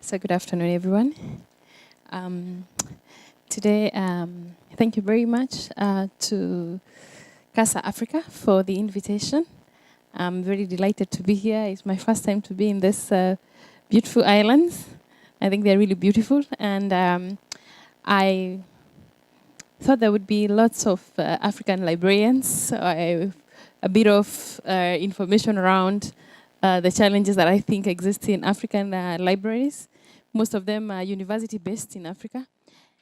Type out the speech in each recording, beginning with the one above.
So good afternoon, everyone. Today, thank you very much to Casa Africa for the invitation. I'm very delighted to be here. It's my first time to be in this beautiful islands. I think they're really beautiful, and I thought there would be lots of African librarians, so a bit of information around the challenges that I think exist in African libraries. Most of them are university-based in Africa,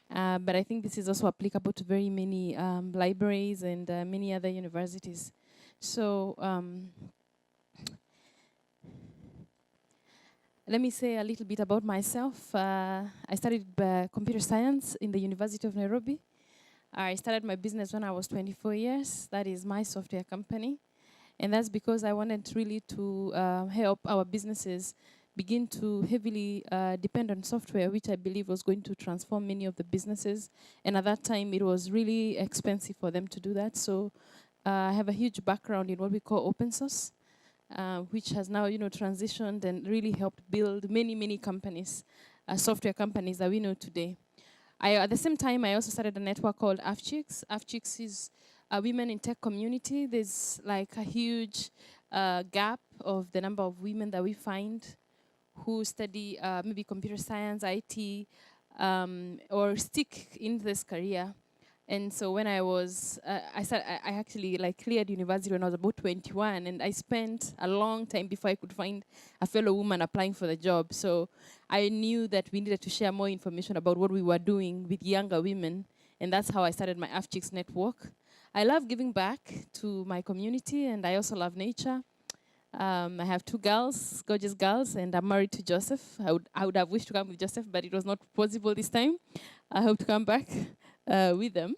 but I think this is also applicable to very many libraries and many other universities. So let me say a little bit about myself. I studied computer science in the University of Nairobi. I started my business when I was 24 years. That is my software company. And that's because I wanted really to help our businesses begin to heavily depend on software, which I believe was going to transform many of the businesses. And at that time, it was really expensive for them to do that. So I have a huge background in what we call open source, which has now, transitioned and really helped build many, many companies, software companies that we know today. At the same time, I also started a network called AFCHICS. AFCHICS is a women in tech community. There's like a huge gap of the number of women that we find who study maybe computer science, IT, or stick in this career. And so when I was, I actually cleared university when I was about 21, and I spent a long time before I could find a fellow woman applying for the job. So I knew that we needed to share more information about what we were doing with younger women, and that's how I started my AFCHICS network. I love giving back to my community, and I also love nature. I have two girls, gorgeous girls, and I'm married to Joseph. I would have wished to come with Joseph, but it was not possible this time. I hope to come back with them.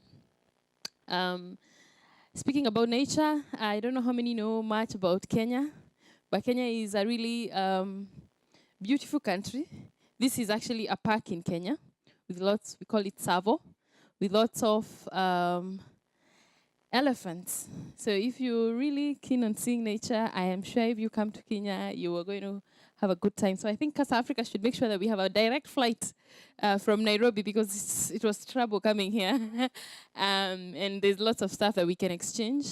Speaking about nature, I don't know how many know much about Kenya, but Kenya is a really beautiful country. This is actually a park in Kenya with lots, we call it Tsavo, with lots of elephants. So if you're really keen on seeing nature, I am sure if you come to Kenya, you are going to have a good time. So I think Casa Africa should make sure that we have a direct flight from Nairobi, because it was trouble coming here. And there's lots of stuff that we can exchange.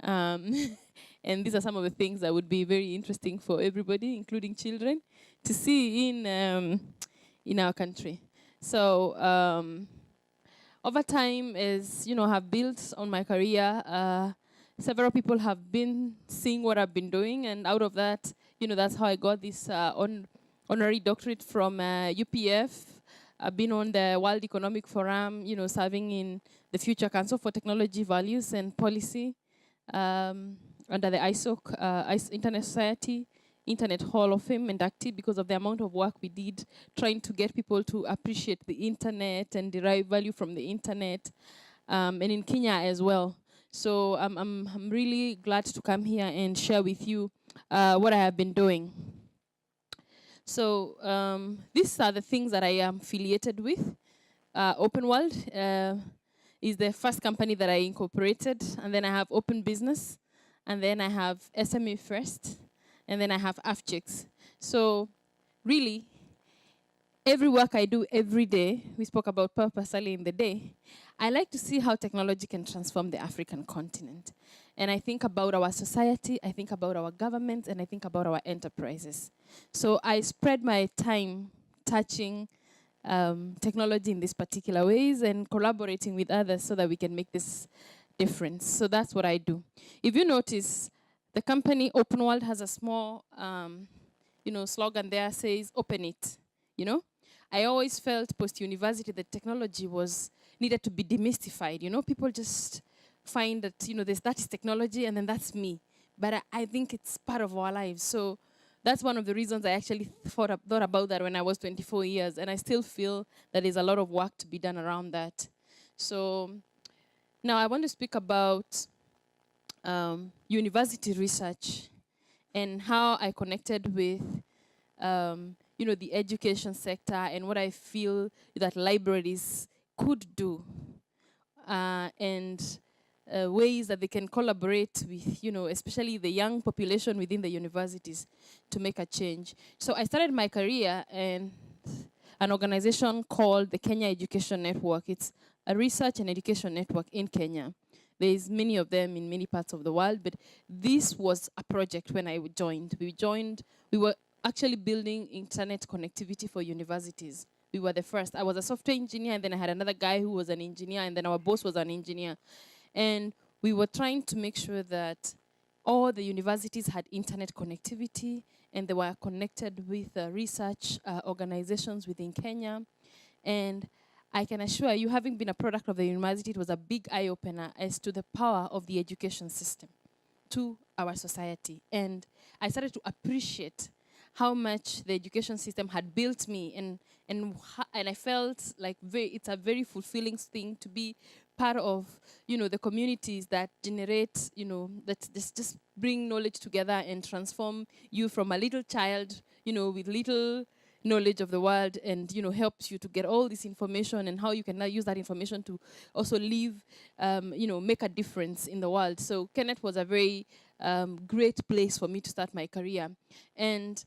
And these are some of the things that would be very interesting for everybody, including children, to see in our country. So over time, as have built on my career, several people have been seeing what I've been doing, and out of that, that's how I got this honorary doctorate from UPF. I've been on the World Economic Forum, serving in the Future Council for Technology Values and Policy under the ISOC, Internet Society, Internet Hall of Fame inductee, because of the amount of work we did trying to get people to appreciate the internet and derive value from the internet, and in Kenya as well. So I'm really glad to come here and share with you what I have been doing. So these are the things that I am affiliated with. Openworld is the first company that I incorporated, and then I have Open Business, and then I have SME First, and then I have AFCHICS. So really, every work I do every day, we spoke about purpose early in the day, I like to see how technology can transform the African continent. And I think about our society, I think about our government, and I think about our enterprises. So I spread my time touching technology in these particular ways and collaborating with others so that we can make this difference. So that's what I do. If you notice, the company Openworld has a small, slogan there, says "Open it." I always felt post-university that technology needed to be demystified. People just find that that is technology and then that's me. But I think it's part of our lives. So that's one of the reasons I actually thought about that when I was 24 years, and I still feel that there's a lot of work to be done around that. So now I want to speak about university research and how I connected with the education sector and what I feel that libraries could do, and ways that they can collaborate with, especially the young population within the universities to make a change. So I started my career, and an organization called the Kenya Education Network. It's a research and education network in Kenya. There's many of them in many parts of the world, but this was a project when I joined. We were actually building internet connectivity for universities. We were the first. I was a software engineer, and then I had another guy who was an engineer, and then our boss was an engineer. And we were trying to make sure that all the universities had internet connectivity, and they were connected with research organizations within Kenya. And I can assure you, having been a product of the university, it was a big eye-opener as to the power of the education system to our society. And I started to appreciate how much the education system had built me, and I felt like it's a very fulfilling thing to be part of, the communities that generate, that just bring knowledge together and transform you from a little child, with little knowledge of the world, and helps you to get all this information and how you can now use that information to also live, make a difference in the world. So Kenneth was a very great place for me to start my career. And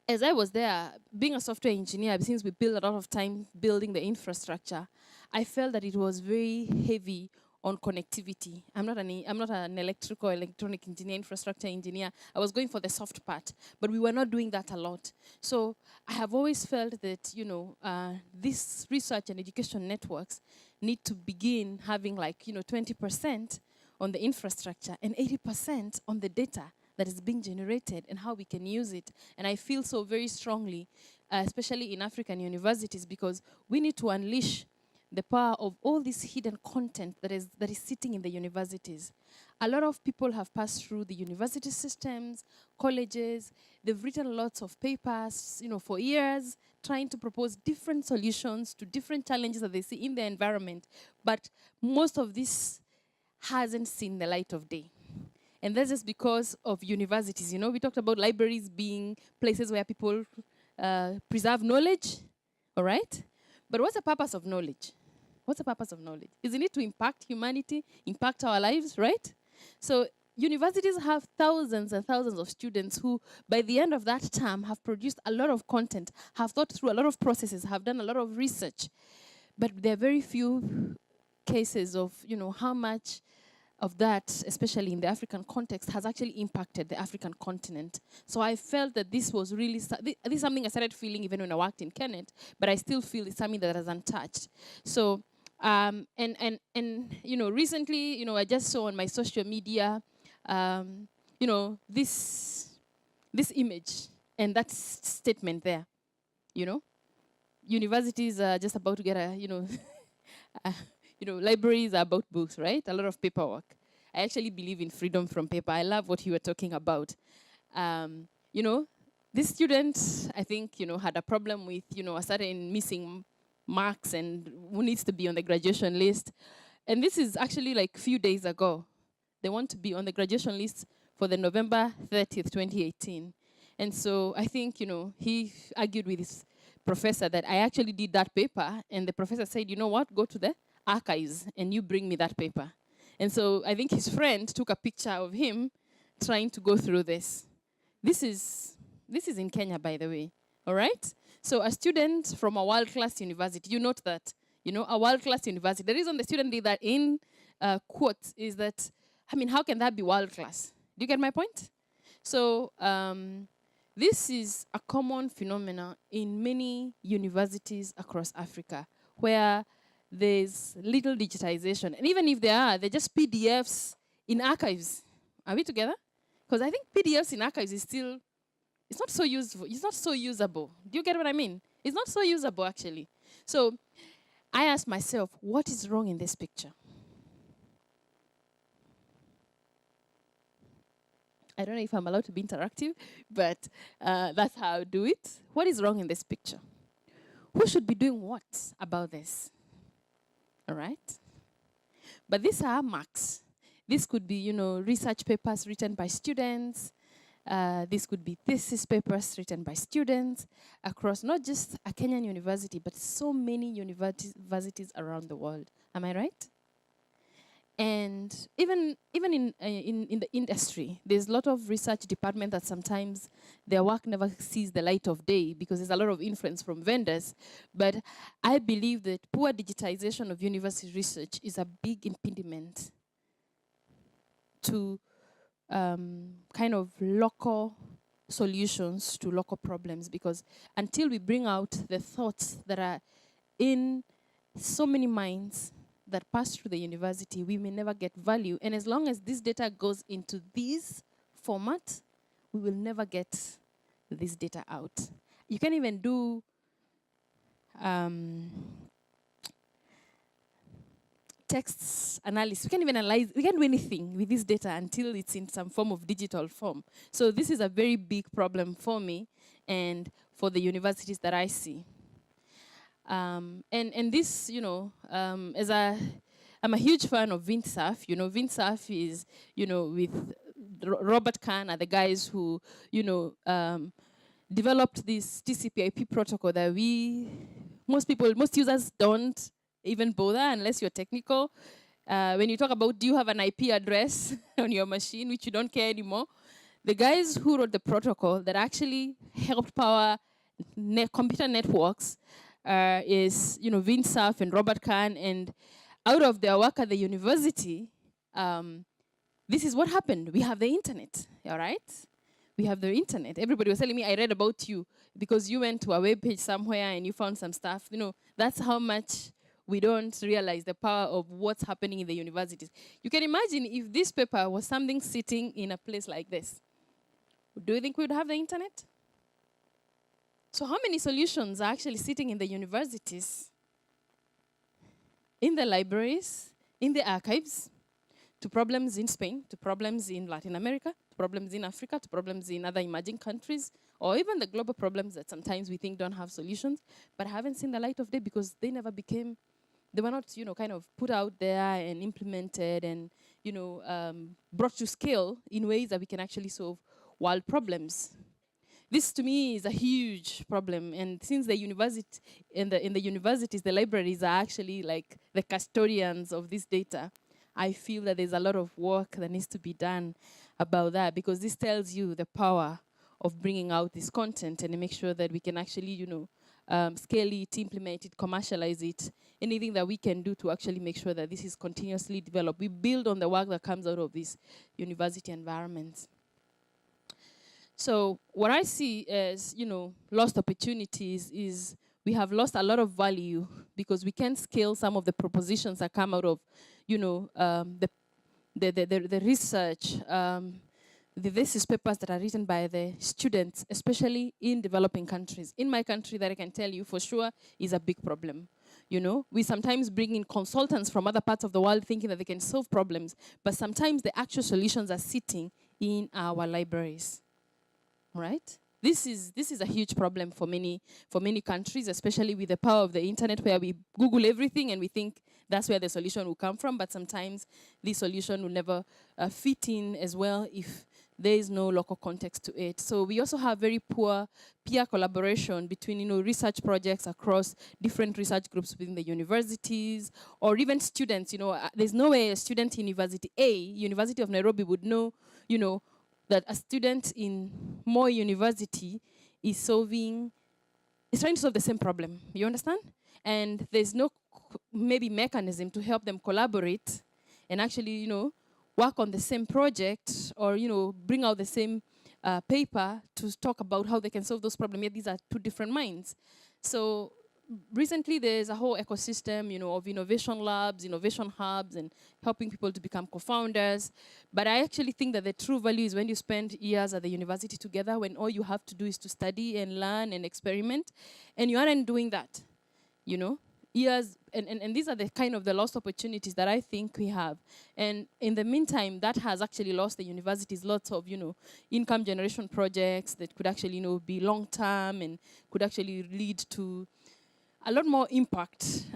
as I was there, being a software engineer, since we built a lot of time building the infrastructure, I felt that it was very heavy on connectivity. I'm not an electrical, electronic engineer, infrastructure engineer. I was going for the soft part, but we were not doing that a lot. So I have always felt that, these research and education networks need to begin having 20% on the infrastructure and 80% on the data that is being generated and how we can use it. And I feel so very strongly, especially in African universities, because we need to unleash the power of all this hidden content that is sitting in the universities. A lot of people have passed through the university systems, colleges. They've written lots of papers, for years, trying to propose different solutions to different challenges that they see in their environment. But most of this hasn't seen the light of day. And that's just because of universities. We talked about libraries being places where people preserve knowledge, all right? But what's the purpose of knowledge? What's the purpose of knowledge? Isn't it to impact humanity, impact our lives, right? So universities have thousands and thousands of students who, by the end of that term, have produced a lot of content, have thought through a lot of processes, have done a lot of research. But there are very few cases of, how much of that, especially in the African context, has actually impacted the African continent. So I felt that this was really, this is something I started feeling even when I worked in Kenneth, but I still feel it's something that is untouched. So, recently, I just saw on my social media, this image and that statement there, Universities are just about to get libraries are about books, right? A lot of paperwork. I actually believe in freedom from paper. I love what you were talking about. This student, I think, had a problem with, a certain missing marks and who needs to be on the graduation list. And this is actually a few days ago. They want to be on the graduation list for the November 30th, 2018. And so I think, he argued with his professor that I actually did that paper. And the professor said, you know what, go to the archives and you bring me that paper. And so I think his friend took a picture of him trying to go through this. This is in Kenya, by the way, all right? So a student from a world-class university, you note that, a world-class university. The reason the student did that in quotes is that, how can that be world-class? Do you get my point? So this is a common phenomenon in many universities across Africa where there's little digitization. And even if they're just PDFs in archives. Are we together? Because I think PDFs in archives is still, it's not so useful. It's not so usable. Do you get what I mean? It's not so usable, actually. So I asked myself, what is wrong in this picture? I don't know if I'm allowed to be interactive, but that's how I do it. What is wrong in this picture? Who should be doing what about this? All right? But these are marks. This could be, research papers written by students. This could be thesis papers written by students across not just a Kenyan university, but so many universities around the world. Am I right? And even in the industry, there's a lot of research department that sometimes their work never sees the light of day because there's a lot of influence from vendors. But I believe that poor digitization of university research is a big impediment to kind of local solutions to local problems, because until we bring out the thoughts that are in so many minds that pass through the university, we may never get value. And as long as this data goes into this format, we will never get this data out. You can't even do text analysis. We can't even analyze, we can't do anything with this data until it's in some form of digital form. So this is a very big problem for me and for the universities that I see. And this, I'm a huge fan of Windsurf. Windsurf is, with Robert Kahn are the guys who, developed this TCP/IP protocol that most users don't even bother unless you're technical. When you talk about, do you have an IP address on your machine, which you don't care anymore, the guys who wrote the protocol that actually helped power computer networks is, Windsurf and Robert Kahn. And out of their work at the university, this is what happened. We have the internet, all right? We have the internet. Everybody was telling me, I read about you because you went to a web page somewhere and you found some stuff. That's how much we don't realize the power of what's happening in the universities. You can imagine if this paper was something sitting in a place like this. Do you think we would have the internet? So how many solutions are actually sitting in the universities, in the libraries, in the archives, to problems in Spain, to problems in Latin America, to problems in Africa, to problems in other emerging countries, or even the global problems that sometimes we think don't have solutions, but haven't seen the light of day because they never became, they were not, kind of put out there and implemented and, brought to scale in ways that we can actually solve world problems. This to me is a huge problem, and since the university in the universities, the libraries are actually like the custodians of this data, I feel that there's a lot of work that needs to be done about that, because this tells you the power of bringing out this content and make sure that we can actually, scale it, implement it, commercialize it, anything that we can do to actually make sure that this is continuously developed. We build on the work that comes out of these university environments. So what I see as, lost opportunities is we have lost a lot of value because we can't scale some of the propositions that come out of, the research, the thesis papers that are written by the students, especially in developing countries. In my country, that I can tell you for sure is a big problem. We sometimes bring in consultants from other parts of the world thinking that they can solve problems, but sometimes the actual solutions are sitting in our libraries. Right? This is a huge problem for many countries, especially with the power of the internet, where we Google everything and we think that's where the solution will come from, but sometimes the solution will never fit in as well if there is no local context to it. So we also have very poor peer collaboration between research projects across different research groups within the universities, or even students. There's no way a student in University A, University of Nairobi, would know, that a student in Moi University is trying to solve the same problem. You understand? And there's no maybe mechanism to help them collaborate and actually, work on the same project, or, bring out the same paper to talk about how they can solve those problems. Yet these are two different minds. So recently there's a whole ecosystem, of innovation labs, innovation hubs, and helping people to become co-founders. But I actually think that the true value is when you spend years at the university together, when all you have to do is to study and learn and experiment, and you aren't doing that, years, and these are the kind of the lost opportunities that I think we have. And in the meantime, that has actually lost the universities lots of, income generation projects that could actually, be long-term and could actually lead to a lot more impact,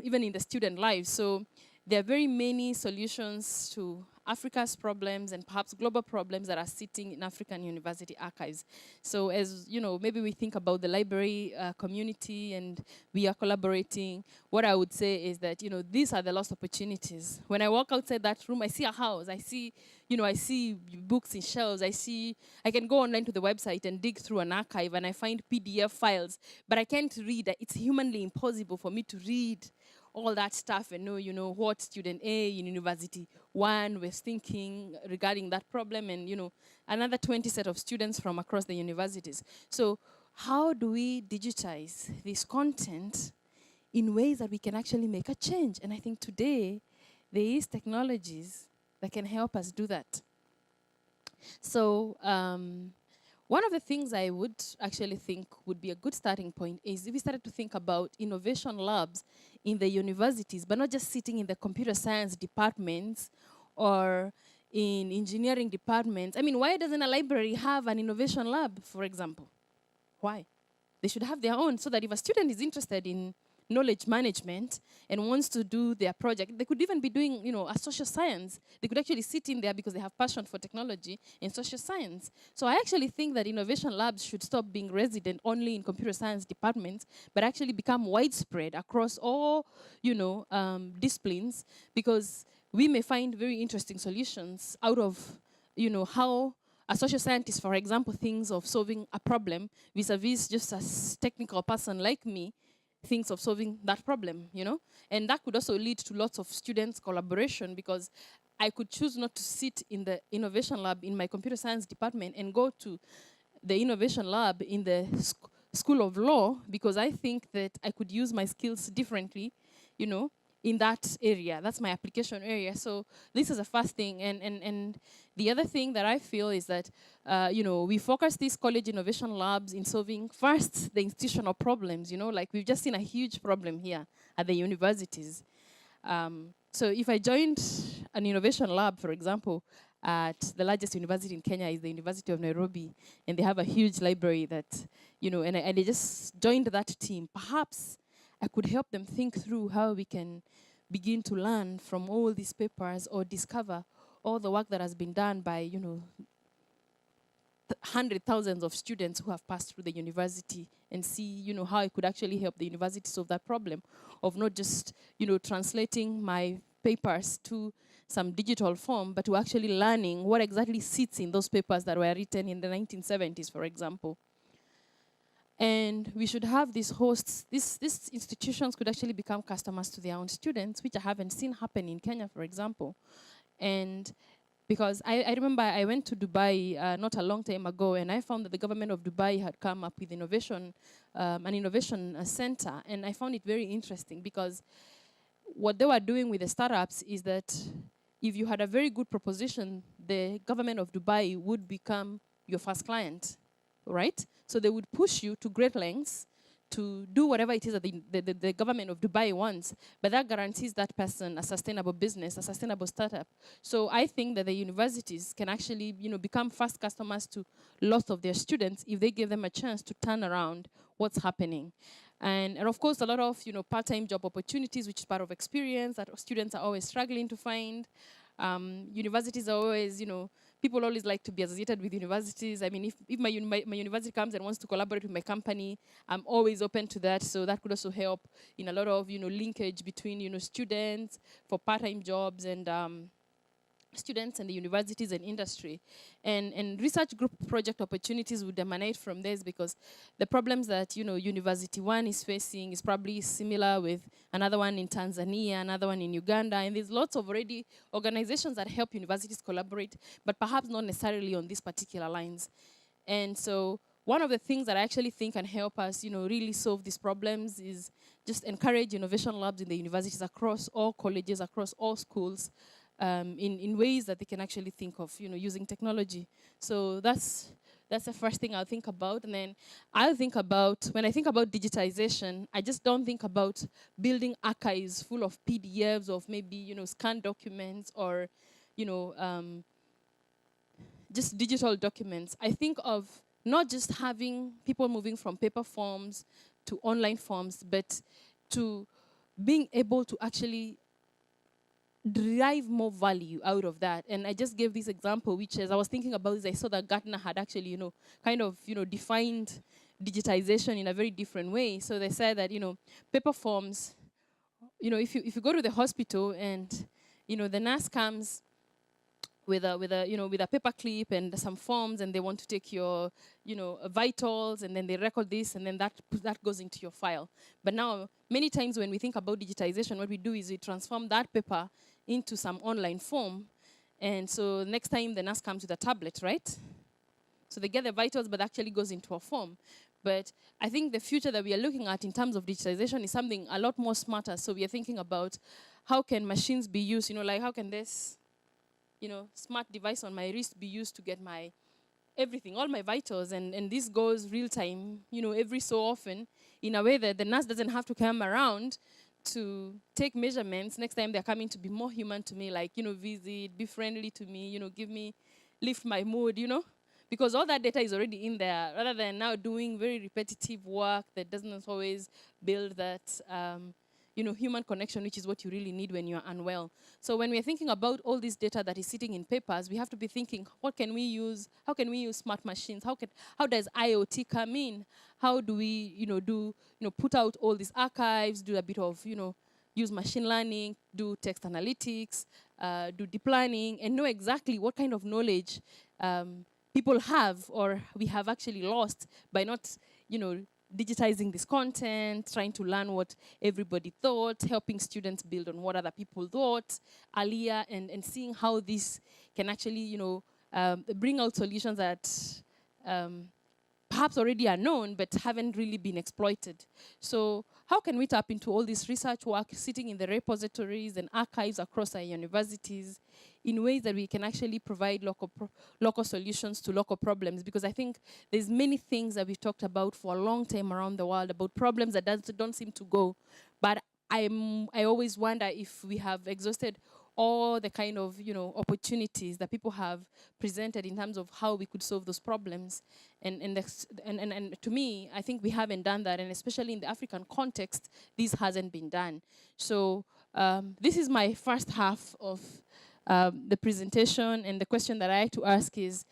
even in the student lives. So there are very many solutions to Africa's problems and perhaps global problems that are sitting in African university archives. So as you know, maybe we think about the library community and we are collaborating. What I would say is that, you know, these are the lost opportunities. When I walk outside that room, I see a house, I see, you know, I see books in shelves, I can go online to the website and dig through an archive and I find PDF files, but I can't read. It's humanly impossible for me to read all that stuff and know, you know, what student A in University 1 was thinking regarding that problem and, you know, another 20 set of students from across the universities. So how do we digitize this content in ways that we can actually make a change? And I think today there is technologies that can help us do that. So one of the things I would actually think would be a good starting point is if we started to think about innovation labs in the universities, but not just sitting in the computer science departments or in engineering departments. I mean, why doesn't a library have an innovation lab, for example? Why? They should have their own, so that if a student is interested in knowledge management and wants to do their project, they could even be doing, you know, a social science. They could actually sit in there because they have passion for technology and social science. So I actually think that innovation labs should stop being resident only in computer science departments, but actually become widespread across all, you know, disciplines, because we may find very interesting solutions out of, you know, how a social scientist, for example, thinks of solving a problem vis-a-vis just a technical person like me thinks of solving that problem, you know? And that could also lead to lots of students' collaboration, because I could choose not to sit in the innovation lab in my computer science department and go to the innovation lab in the School of Law, because I think that I could use my skills differently, you know, in that area. That's my application area. So this is the first thing. And the other thing that I feel is that, you know, we focus these college innovation labs in solving first the institutional problems, you know, like we've just seen a huge problem here at the universities. So if I joined an innovation lab, for example, at the largest university in Kenya is the University of Nairobi, and they have a huge library that, you know, and I just joined that team, perhaps I could help them think through how we can begin to learn from all these papers or discover all the work that has been done by, you know, hundred thousands of students who have passed through the university, and see, you know, how I could actually help the university solve that problem of not just, you know, translating my papers to some digital form, but to actually learning what exactly sits in those papers that were written in the 1970s, for example. And we should have these hosts. These institutions could actually become customers to their own students, which I haven't seen happen in Kenya, for example. And because I remember I went to Dubai not a long time ago, and I found that the government of Dubai had come up with innovation, an innovation center. And I found it very interesting, because what they were doing with the startups is that if you had a very good proposition, the government of Dubai would become your first client, right? So they would push you to great lengths to do whatever it is that the government of Dubai wants, but that guarantees that person a sustainable business, a sustainable startup. So I think that the universities can actually, you know, become fast customers to lots of their students if they give them a chance to turn around what's happening. And of course, a lot of, you know, part-time job opportunities, which is part of experience that students are always struggling to find. Universities are always, you know, people always like to be associated with universities. I mean, if my university comes and wants to collaborate with my company, I'm always open to that. So that could also help in a lot of, you know, linkage between, you know, students for part-time jobs and students and the universities and industry. And research group project opportunities would emanate from this, because the problems that, you know, University 1 is facing is probably similar with another one in Tanzania, another one in Uganda, and there's lots of already organizations that help universities collaborate, but perhaps not necessarily on these particular lines. And so one of the things that I actually think can help us, you know, really solve these problems is just encourage innovation labs in the universities across all colleges, across all schools, in ways that they can actually think of, you know, using technology. So that's the first thing I'll think about. And then I'll think about, when I think about digitization, I just don't think about building archives full of PDFs of maybe, you know, scanned documents or, you know, just digital documents. I think of not just having people moving from paper forms to online forms, but to being able to actually derive more value out of that. And I just gave this example, which as I was thinking about this, I saw that Gartner had actually, kind of, defined digitization in a very different way. So they said that, paper forms, if you go to the hospital and, the nurse comes with a paper clip and some forms, and they want to take your, vitals, and then they record this, and then that goes into your file. But now, many times when we think about digitization, what we do is we transform that paper into some online form. And so next time the nurse comes with a tablet, right? So they get the vitals, but actually goes into a form. But I think the future that we are looking at in terms of digitization is something a lot more smarter. So we are thinking about how can machines be used, like how can this, smart device on my wrist be used to get my everything, all my vitals, and this goes real time, every so often, in a way that the nurse doesn't have to come around to take measurements. Next time they're coming to be more human to me, like, visit, be friendly to me, lift my mood, because all that data is already in there, rather than now doing very repetitive work that doesn't always build that, human connection, which is what you really need when you're unwell. So when we're thinking about all this data that is sitting in papers, we have to be thinking, what can we use? How can we use smart machines? How does IoT come in? How do we, put out all these archives, do a bit of, use machine learning, do text analytics, do deep learning, and know exactly what kind of knowledge people have or we have actually lost by not, digitizing this content, trying to learn what everybody thought, helping students build on what other people thought earlier, and seeing how this can actually, bring out solutions that perhaps already are known but haven't really been exploited. So how can we tap into all this research work sitting in the repositories and archives across our universities in ways that we can actually provide local solutions to local problems? Because I think there's many things that we've talked about for a long time around the world about problems that don't seem to go. But I always wonder if we have exhausted all the kind of opportunities that people have presented in terms of how we could solve those problems. And to me, I think we haven't done that, and especially in the African context, this hasn't been done. So this is my first half of the presentation, and the question that I had to ask is,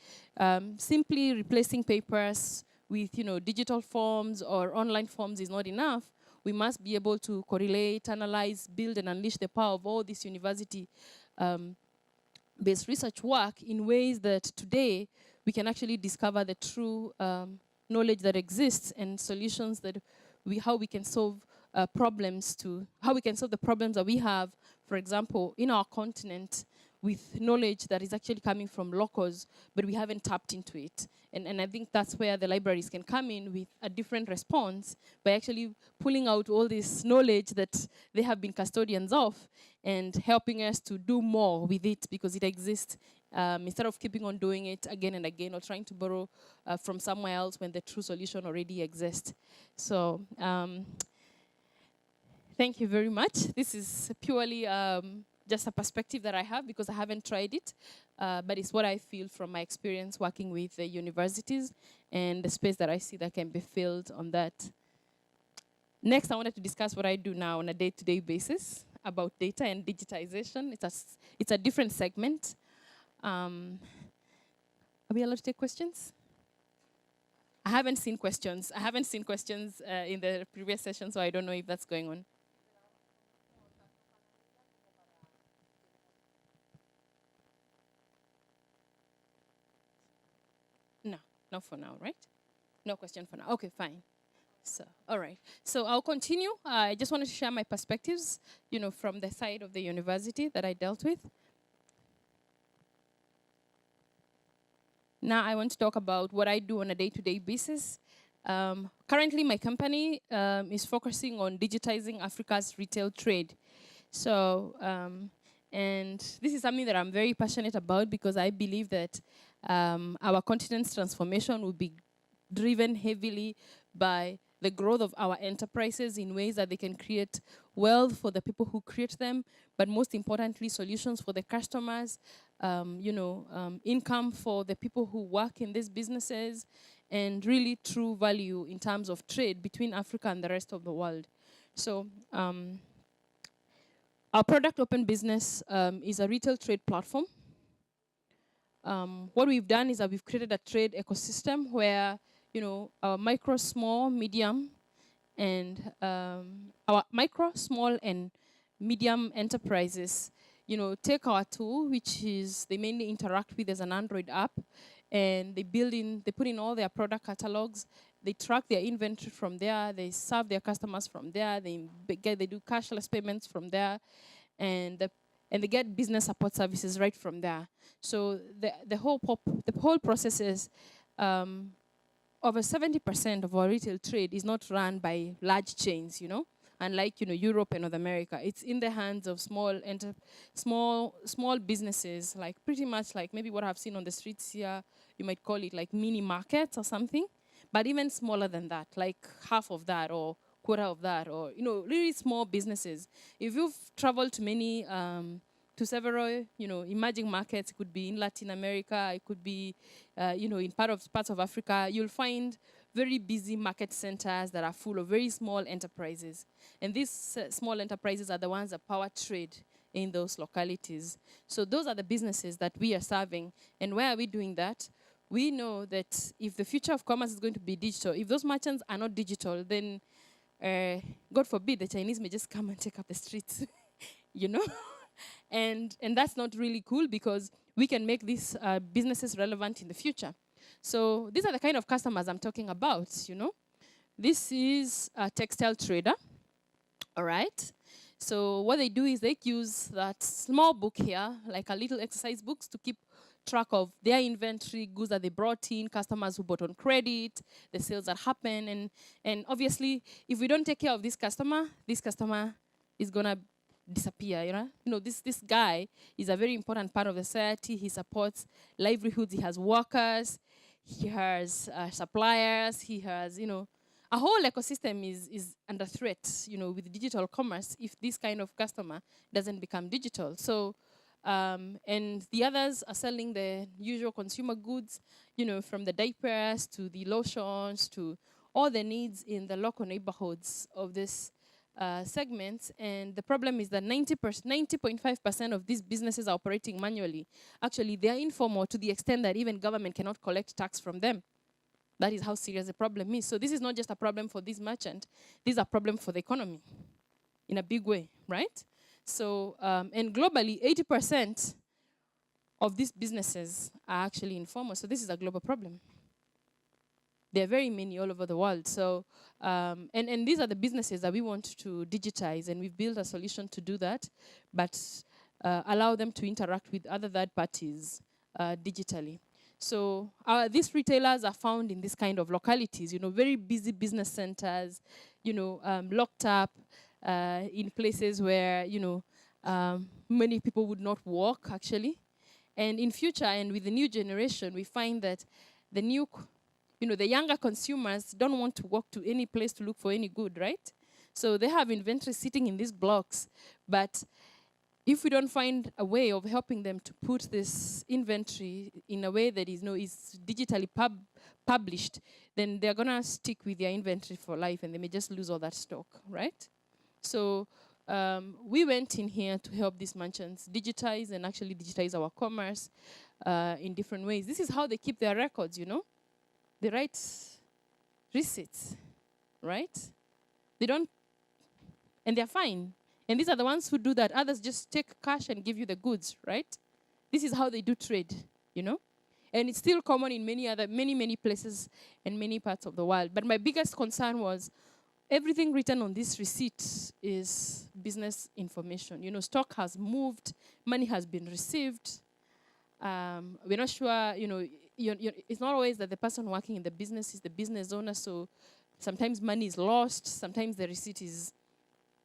simply replacing papers with digital forms or online forms is not enough. We must be able to correlate, analyze, build, and unleash the power of all this university-based research work in ways that today we can actually discover the true knowledge that exists and solutions that how we can solve how we can solve the problems that we have, for example, in our continent, with knowledge that is actually coming from locals, but we haven't tapped into it. And I think that's where the libraries can come in with a different response by actually pulling out all this knowledge that they have been custodians of and helping us to do more with it because it exists, instead of keeping on doing it again and again or trying to borrow from somewhere else when the true solution already exists. So thank you very much. This is purely just a perspective that I have because I haven't tried it, but it's what I feel from my experience working with the universities and the space that I see that can be filled on that. Next, I wanted to discuss what I do now on a day-to-day basis about data and digitization. It's a different segment. Are we allowed to take questions? I haven't seen questions. I haven't seen questions in the previous session, so I don't know if that's going on. No, not for now, right? No question for now. Okay, fine. So, all right. So I'll continue. I just wanted to share my perspectives, from the side of the university that I dealt with. Now I want to talk about what I do on a day-to-day basis. Currently, my company is focusing on digitizing Africa's retail trade. So, and this is something that I'm very passionate about because I believe that our continent's transformation will be driven heavily by the growth of our enterprises in ways that they can create wealth for the people who create them, but most importantly, solutions for the customers, income for the people who work in these businesses, and really true value in terms of trade between Africa and the rest of the world. So Our product Open Business is a retail trade platform. What we've done is that we've created a trade ecosystem where, our micro, small, medium, and our micro, small, and medium enterprises, take our tool, which is they mainly interact with as an Android app, and they put in all their product catalogs, they track their inventory from there, they serve their customers from there, they do cashless payments from there, and they get business support services right from there. So the whole process is over 70% of our retail trade is not run by large chains, unlike Europe and North America. It's in the hands of small businesses, like pretty much like maybe what I've seen on the streets here. You might call it like mini markets or something, but even smaller than that, like half of that or quarter of that, or really small businesses. If you've traveled to several emerging markets, it could be in Latin America, it could be in parts of Africa, you'll find very busy market centers that are full of very small enterprises. And these small enterprises are the ones that power trade in those localities. So those are the businesses that we are serving. And why are we doing that? We know that if the future of commerce is going to be digital, if those merchants are not digital, then God forbid, the Chinese may just come and take up the streets, And that's not really cool, because we can make these businesses relevant in the future. So these are the kind of customers I'm talking about, This is a textile trader, all right? So what they do is they use that small book here, like a little exercise books, to keep track of their inventory, goods that they brought in, customers who bought on credit, the sales that happen. And obviously, if we don't take care of this customer is going to disappear, this guy is a very important part of the society. He supports livelihoods. He has workers. He has suppliers. He has, a whole ecosystem is under threat, with digital commerce if this kind of customer doesn't become digital. So, and the others are selling the usual consumer goods, from the diapers to the lotions to all the needs in the local neighborhoods of this segments. And the problem is that 90.5% of these businesses are operating manually. Actually, they are informal to the extent that even government cannot collect tax from them. That is how serious the problem is. So this is not just a problem for this merchant. This is a problem for the economy in a big way, right? So, and globally, 80% of these businesses are actually informal. So this is a global problem. There are very many all over the world. So, and these are the businesses that we want to digitize, and we've built a solution to do that, but allow them to interact with other third parties digitally. So these retailers are found in this kind of localities, very busy business centers, locked up in places where, many people would not walk, actually. And in future, and with the new generation, we find that the younger consumers don't want to walk to any place to look for any good, right? So they have inventory sitting in these blocks. But if we don't find a way of helping them to put this inventory in a way that is digitally published, then they're going to stick with their inventory for life, and they may just lose all that stock, right? So we went in here to help these merchants digitize and actually digitize our commerce in different ways. This is how they keep their records, They write receipts, right? They don't, and they're fine. And these are the ones who do that. Others just take cash and give you the goods, right? This is how they do trade, And it's still common in many places and many parts of the world. But my biggest concern was everything written on this receipt is business information. Stock has moved, money has been received. We're not sure, it's not always that the person working in the business is the business owner, so sometimes money is lost, sometimes the receipt is,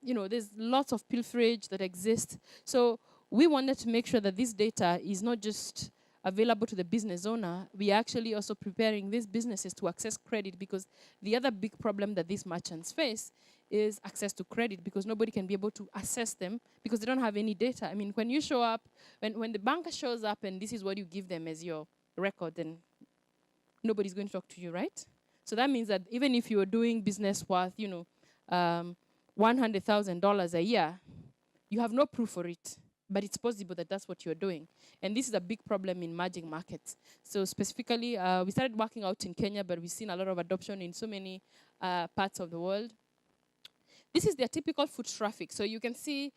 there's lots of pilferage that exists. So we wanted to make sure that this data is not just available to the business owner, we are actually also preparing these businesses to access credit, because the other big problem that these merchants face is access to credit, because nobody can be able to assess them because they don't have any data. I mean, when you show up, when the banker shows up and this is what you give them as your record, then nobody's going to talk to you, right? So that means that even if you're doing business worth, $100,000 a year, you have no proof for it, but it's possible that that's what you're doing. And this is a big problem in emerging markets. So specifically, we started working out in Kenya, but we've seen a lot of adoption in so many parts of the world. This is their typical foot traffic. So you can see,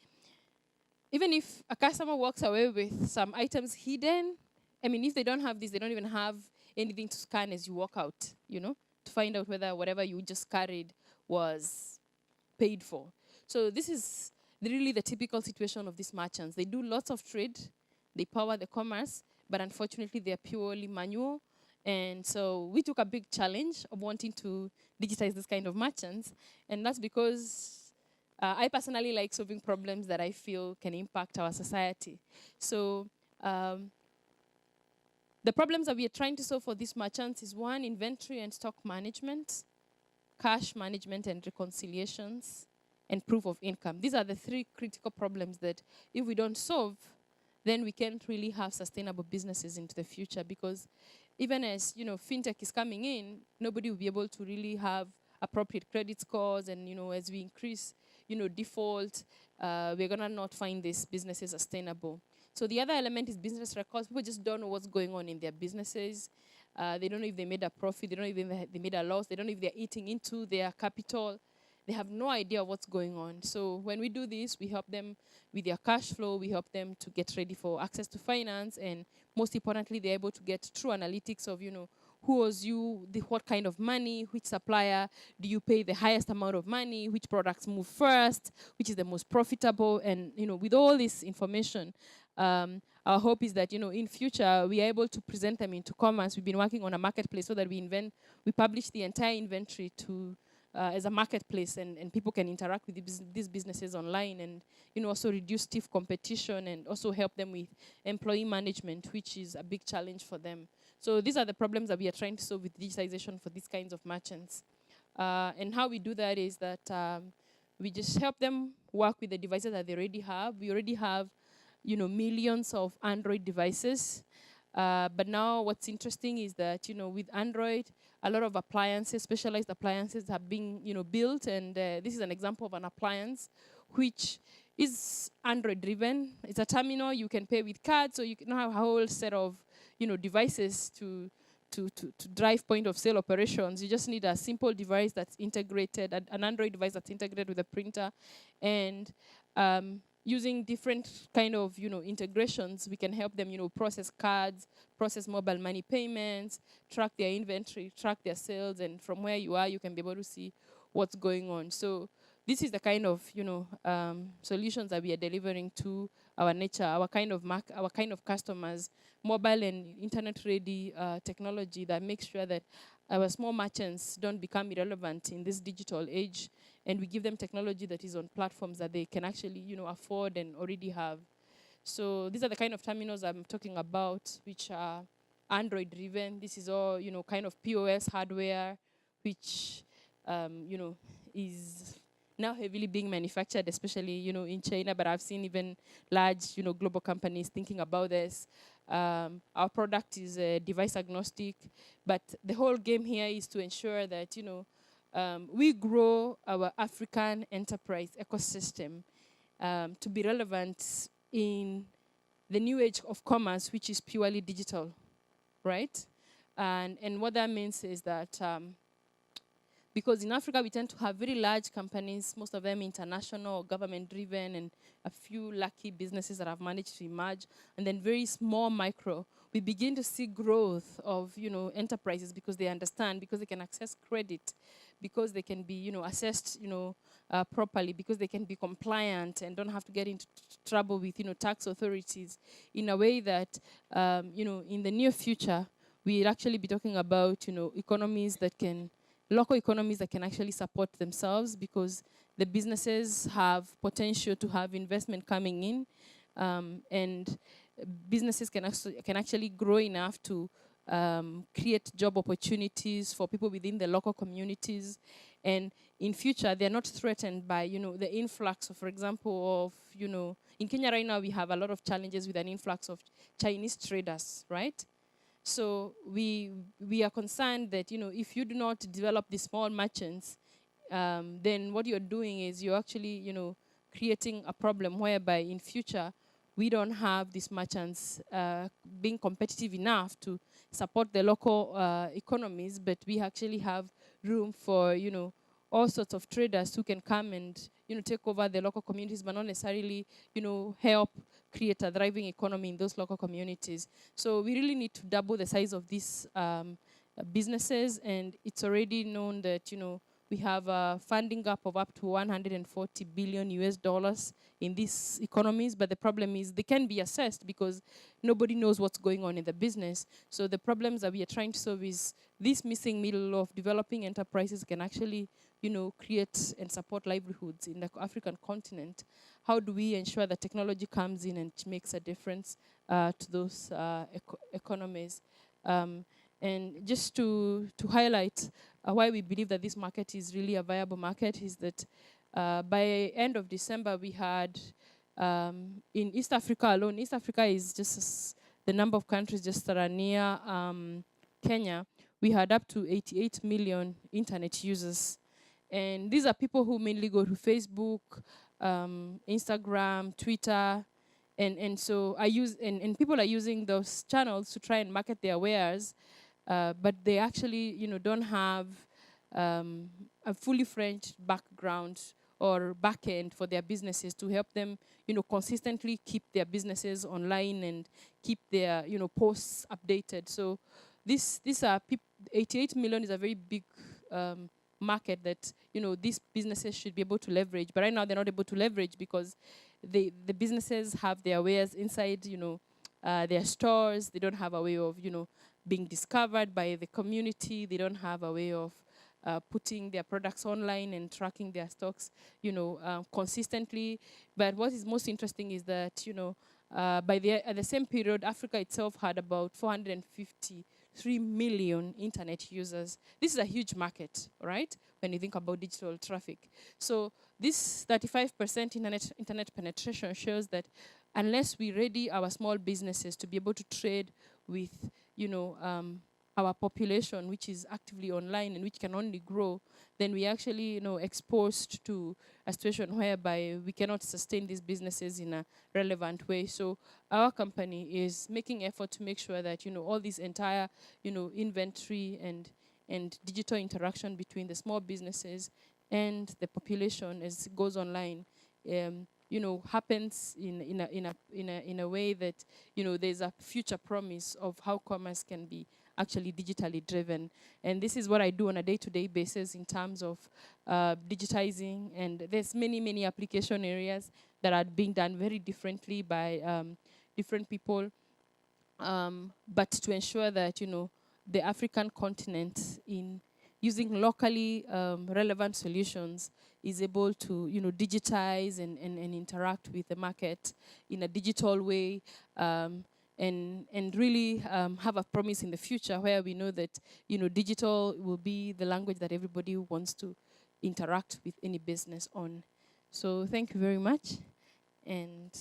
even if a customer walks away with some items hidden, I mean, if they don't have this, they don't even have anything to scan as you walk out, to find out whether whatever you just carried was paid for. So this is really the typical situation of these merchants. They do lots of trade, they power the commerce, but unfortunately they're purely manual. And so we took a big challenge of wanting to digitize this kind of merchants. And that's because I personally like solving problems that I feel can impact our society. So the problems that we are trying to solve for these merchants is, one, inventory and stock management, cash management and reconciliations, and proof of income. These are the three critical problems that if we don't solve, then we can't really have sustainable businesses into the future, because even as fintech is coming in, nobody will be able to really have appropriate credit scores, and as we increase default, we're gonna not find these businesses sustainable. So the other element is business records. People just don't know what's going on in their businesses. They don't know if they made a profit. They don't know if they made a loss. They don't know if they're eating into their capital. They have no idea what's going on. So when we do this, we help them with their cash flow. We help them to get ready for access to finance. And most importantly, they're able to get true analytics of, who owes you, what kind of money, which supplier do you pay the highest amount of money, which products move first, which is the most profitable. And, with all this information, our hope is that, in future, we are able to present them into commerce. We've been working on a marketplace so that we publish the entire inventory as a marketplace, and people can interact with these businesses online, and also reduce stiff competition, and also help them with employee management, which is a big challenge for them. So these are the problems that we are trying to solve with digitalization for these kinds of merchants. And how we do that is that we just help them work with the devices that they already have. We already have millions of Android devices. But now what's interesting is that, with Android, a lot of appliances, specialized appliances have been, built. And this is an example of an appliance which is Android driven. It's a terminal. You can pay with cards, so you can have a whole set of, devices to drive point of sale operations. You just need a simple device that's integrated, an Android device that's integrated with a printer. And using different kind of, integrations, we can help them, process cards, process mobile money payments, track their inventory, track their sales, and from where you are, you can be able to see what's going on. So this is the kind of, solutions that we are delivering to our nature, our kind of customers, mobile and internet-ready technology that makes sure that our small merchants don't become irrelevant in this digital age, and we give them technology that is on platforms that they can actually, afford and already have. So these are the kind of terminals I'm talking about, which are Android-driven. This is all, kind of POS hardware, which, is now heavily being manufactured, especially, in China, but I've seen even large, global companies thinking about this. Our product is device agnostic, but the whole game here is to ensure that, we grow our African enterprise ecosystem to be relevant in the new age of commerce, which is purely digital, right? And what that means is that because in Africa, we tend to have very large companies, most of them international or government-driven, and a few lucky businesses that have managed to emerge, and then very small micro. We begin to see growth of, enterprises because they understand, because they can access credit, because they can be, assessed, properly, because they can be compliant and don't have to get into trouble with, tax authorities, in a way that, in the near future, we'll actually be talking about, local economies that can actually support themselves, because the businesses have potential to have investment coming in, and businesses can actually grow enough to create job opportunities for people within the local communities. And in future, they're not threatened by, the influx of, for example, of, in Kenya right now, we have a lot of challenges with an influx of Chinese traders, right? So we are concerned that, if you do not develop the small merchants, then what you're doing is you're actually, creating a problem whereby in future we don't have these merchants being competitive enough to support the local economies, but we actually have room for, all sorts of traders who can come and, take over the local communities, but not necessarily, help create a thriving economy in those local communities. So we really need to double the size of these businesses, and it's already known that, we have a funding gap of up to 140 billion US dollars in these economies, but the problem is they can be assessed because nobody knows what's going on in the business. So the problems that we are trying to solve is this missing middle of developing enterprises can actually, create and support livelihoods in the African continent. How do we ensure that technology comes in and makes a difference to those economies? And just to highlight why we believe that this market is really a viable market is that by end of December, we had, in East Africa alone, East Africa is just the number of countries just that are near Kenya, we had up to 88 million internet users. And these are people who mainly go to Facebook, Instagram, Twitter, and so and people are using those channels to try and market their wares, but they actually, don't have a fully French background or back end for their businesses to help them, consistently keep their businesses online and keep their, posts updated. So these are 88 million is a very big market that, these businesses should be able to leverage. But right now they're not able to leverage because the businesses have their wares inside, their stores. They don't have a way of, being discovered by the community. They don't have a way of putting their products online and tracking their stocks, consistently. But what is most interesting is that, at the same period, Africa itself had about 453 million internet users. This is a huge market, right? When you think about digital traffic. So this 35% internet penetration shows that unless we ready our small businesses to be able to trade with, our population, which is actively online and which can only grow, then we actually, exposed to a situation whereby we cannot sustain these businesses in a relevant way. So our company is making effort to make sure that, all this entire, inventory and digital interaction between the small businesses and the population as it goes online, happens in a way that, there's a future promise of how commerce can be actually digitally driven. And this is what I do on a day-to-day basis in terms of digitizing. And there's many application areas that are being done very differently by different people. But to ensure that, the African continent in using locally relevant solutions is able to, digitize and interact with the market in a digital way, and really have a promise in the future where we know that, digital will be the language that everybody wants to interact with any business on. So thank you very much. And